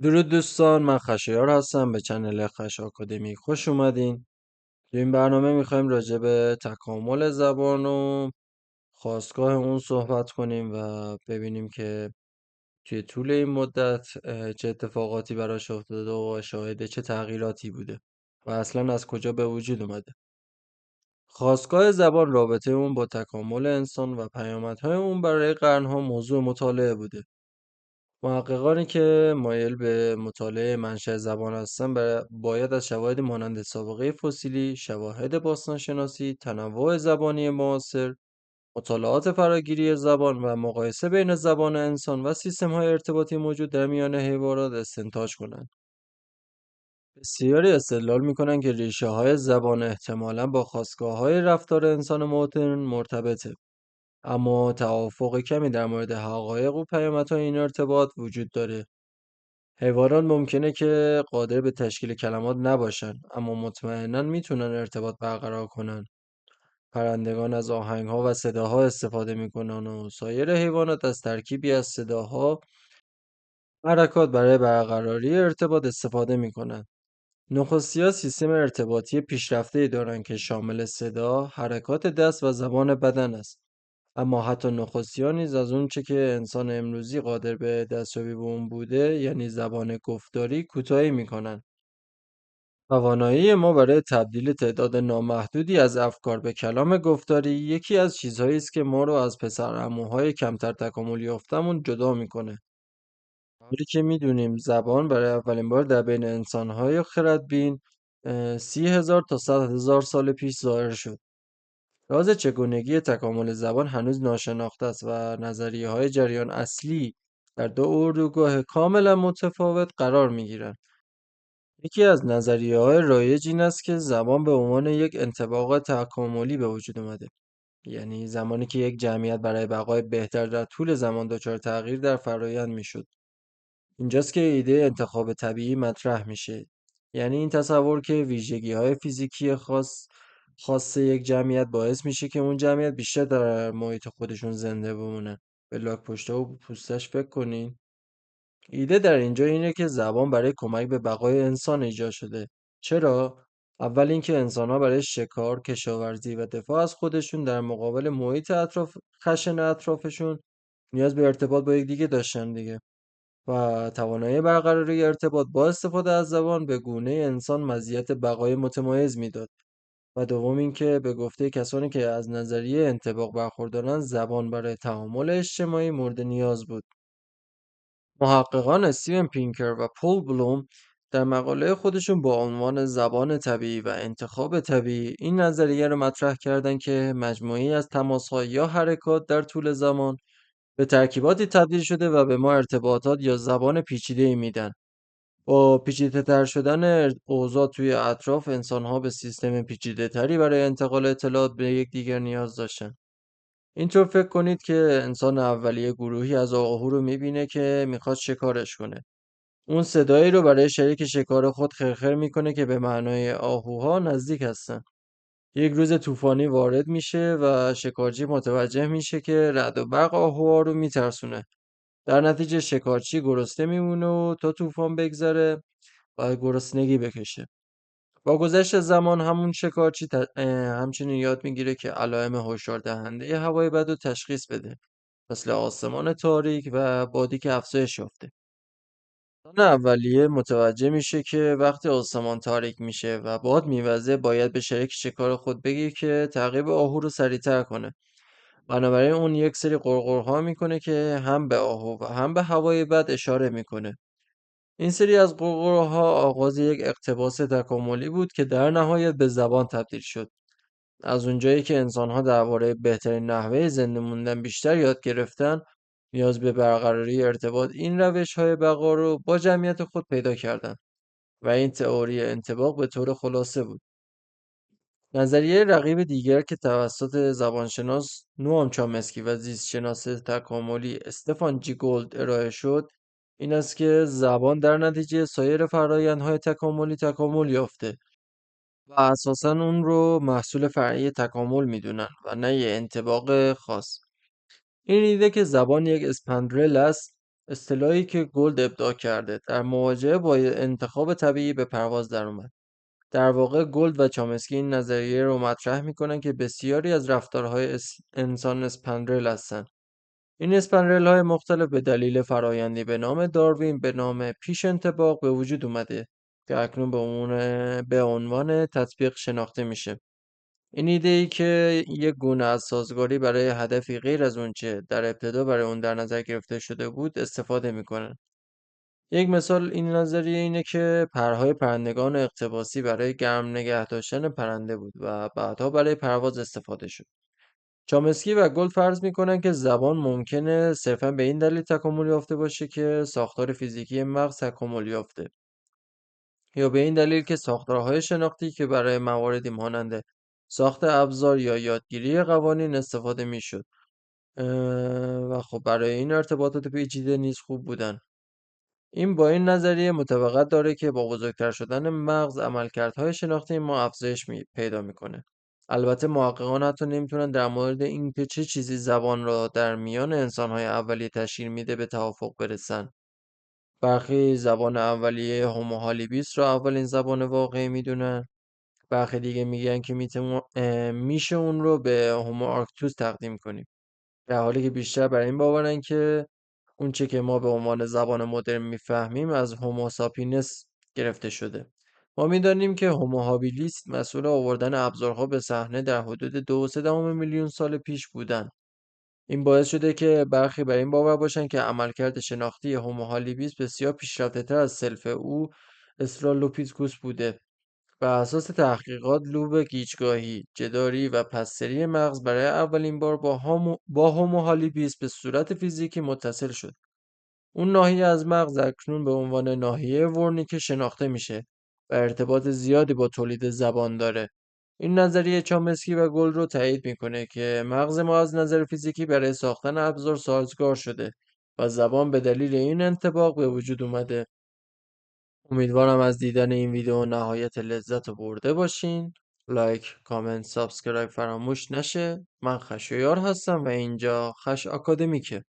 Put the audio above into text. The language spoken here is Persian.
درود دوستان، من خشایار هستم. به چنل خش آکادمی خوش اومدین. تو این برنامه میخوایم راجع به تکامل زبان و خاستگاه اون صحبت کنیم و ببینیم که توی طول این مدت چه اتفاقاتی براش افتاده و شاهد چه تغییراتی بوده و اصلا از کجا به وجود اومده. خاستگاه زبان، رابطه اون با تکامل انسان و پیامدهای اون برای قرنها موضوع مطالعه بوده. محققانی که مایل به مطالعه منشأ زبان هستند باید از شواهد مانند سابقه فسیلی، شواهد باستانشناسی، تنوع زبانی معاصر، مطالعات فراگیری زبان و مقایسه بین زبان انسان و سیستم‌های ارتباطی موجود در میان حیوانات استنتاج کنند. بسیاری استدلال می‌کنند که ریشه‌های زبان احتمالاً با خاستگاه‌های رفتار انسان مدرن مرتبطه. اما توافق کمی در مورد حقایق و پیامدهای این ارتباط وجود داره. حیوانات ممکنه که قادر به تشکیل کلمات نباشن، اما مطمئناً میتونن ارتباط برقرار کنن. پرندگان از آهنگها و صداها استفاده میکنن و سایر حیوانات از ترکیبی از صداها و حرکات برای برقراری ارتباط استفاده میکنن. نخستی‌ها سیستم ارتباطی پیشرفته‌ای دارن که شامل صدا، حرکات دست و زبان بدن است. اما حتی نخستی‌ها نیز از اونچه که انسان امروزی قادر به دستیابی به اون بوده، یعنی زبان گفتاری، کوتاهی میکنن. توانایی ما برای تبدیل تعداد نامحدودی از افکار به کلام گفتاری یکی از چیزهایی است که ما رو از پسرعموهای کمتر تکامل یافته‌مون جدا میکنه. همونطوری که میدونیم زبان برای اولین بار در بین انسانهای خردبین 30,000 تا 100,000 سال پیش ظاهر شد. راز چگونگی تکامل زبان هنوز ناشناخته است و نظریه‌های جریان اصلی در دو اردوگاه کاملا متفاوت قرار می‌گیرند. یکی از نظریه‌های رایج این است که زبان به عنوان یک انطباق تکاملی به وجود اومده. یعنی زمانی که یک جمعیت برای بقای بهتر در طول زمان دچار تغییر در فرایند میشد. اینجاست که ایده انتخاب طبیعی مطرح میشه. یعنی این تصور که ویژگی‌های فیزیکی خاص یک جمعیت باعث میشه که اون جمعیت بیشتر در محیط خودشون زنده بمونه. به لاک پشته و پوستش فکر کنین. ایده در اینجا اینه که زبان برای کمک به بقای انسان ایجاد شده. چرا؟ اول اینکه انسان‌ها برای شکار، کشاورزی و دفاع از خودشون در مقابل محیط خشن اطرافشون نیاز به ارتباط با یکدیگه داشتن دیگه. و توانایی برقراری ارتباط با استفاده از زبان به گونه انسان مزیت بقای متمایز میداد. و دوم اینکه به گفته کسانی که از نظریه انطباق برخوردارند، زبان برای تعامل اجتماعی مورد نیاز بود. محققان استیون پینکر و پول بلوم در مقاله خودشون با عنوان زبان طبیعی و انتخاب طبیعی این نظریه رو مطرح کردند که مجموعی از تماس‌ها یا حرکات در طول زمان به ترکیباتی تبدیل شده و به ما ارتباطات یا زبان پیچیده‌ای میدن. با پیچیده‌تر شدن اوضاع توی اطراف، انسان‌ها به سیستم پیچیده‌تری برای انتقال اطلاعات به یکدیگر نیاز داشتن. اینطور فکر کنید که انسان اولیه گروهی از آهو رو می‌بینه که می‌خواد شکارش کنه. اون صدایی رو برای شریک شکار خود خرخر می‌کنه که به معنای آهوها نزدیک هستن. یک روز طوفانی وارد میشه و شکارچی متوجه میشه که رعد و برق آهوها رو میترسونه. در نتیجه شکارچی گرسنه میمونه و تا طوفان بگذره باید گرسنگی بکشه. با گذشت زمان همون شکارچی همچنین یاد میگیره که علائم هشدار دهنده هوای بد رو تشخیص بده، مثل آسمان تاریک و بادی که افزایش یافته. انسان اولیه متوجه میشه که وقتی آسمان تاریک میشه و باد میوزه، باید به شریک شکار خود بگه که تعقیب آهو رو سریعتر کنه. بنابراین اون یک سری غرغرها میکنه که هم به آهو و هم به هوای بد اشاره میکنه. این سری از غرغرها آغاز یک اقتباس تکاملی بود که در نهایت به زبان تبدیل شد. از اونجایی که انسان‌ها درباره بهترین نحوه زنده موندن بیشتر یاد گرفتن، نیاز به برقراری ارتباط این روش‌های بقا رو با جمعیت خود پیدا کردند و این تئوری انطباق به طور خلاصه بود. نظریه رقیب دیگر که توسط زبانشناس نوام چامسکی و زیستشناس تکاملی استفان جی گولد ارائه شد، این است که زبان در نتیجه سایر فرآیندهای تکاملی تکامل یافته و اساساً اون رو محصول فرعی تکامل میدونن و نه یه انطباق خاص. این ایده که زبان یک اسپندرل است اصطلاحی که گولد ابداع کرده در مواجهه با انتخاب طبیعی به پرواز درآمد. در واقع گولد و چامسکی این نظریه رو مطرح میکنن که بسیاری از رفتارهای انسان اسپندرل هستند. این اسپندرل های مختلف به دلیل فرایندی به نام داروین به نام پیش انطباق به وجود اومده که اکنون به عنوان تطبیق شناخته میشه. این ایده ای که یک گونه از سازگاری برای هدفی غیر از اونچه در ابتدا برای اون در نظر گرفته شده بود استفاده میکنه. یک مثال این نظریه اینه که پرهای پرندگان اقتباسی برای گرم نگه داشتن پرنده بود و بعدها برای پرواز استفاده شد. چامسکی و گولد فرض میکنن که زبان ممکنه صرفا به این دلیل تکامل یافته باشه که ساختار فیزیکی مغز تکامل یافته، یا به این دلیل که ساختارهای شناختی که برای مواردی مانند ساخت ابزار یا یادگیری قوانین استفاده میشد و خب برای این ارتباطات پیچیده نیز خوب بودن. این با این نظریه مطابقت داره که با بزرگتر شدن مغز عملکردهای شناختی ما افزایش پیدا میکنه. البته محققان حتی نمیتونن در مورد اینکه چه چیزی زبان را در میان انسانهای اولیه تشکیل میده به توافق برسن. برخی زبان اولیه هومو هالیبیس را اولین زبان واقعی میدونن. برخی دیگه میگن که میشه اون رو به هومو آرکتوس تقدیم کنیم. در حالی که بیشتر بر این باورن که اونچه که ما به عنوان زبان مدرن میفهمیم از هومو ساپینس گرفته شده. ما میدانیم که هومو هابیلیس مسئول آوردن ابزارها به صحنه در حدود 2.3 میلیون سال پیش بودند. این باعث شده که برخی بر این باور باشند که عملکرد شناختی هومو هابیلیس بسیار پیشرفته‌تر از سلف او استرالوپیتکوس بوده. بر اساس تحقیقات، لوب گیجگاهی، جداری و پستری مغز برای اولین بار با هومو هابیلیس به صورت فیزیکی متصل شد. اون ناحیه از مغز اکنون به عنوان ناحیه ورنیک شناخته میشه و ارتباط زیادی با تولید زبان داره. این نظریه چامسکی و گل رو تایید میکنه که مغز ما از نظر فیزیکی برای ساختن ابزار سازگار شده و زبان به دلیل این انطباق به وجود اومده. امیدوارم از دیدن این ویدیو نهایت لذت رو برده باشین. لایک، کامنت، سابسکرایب فراموش نشه. من خشایار هستم و اینجا خش آکادمیکه.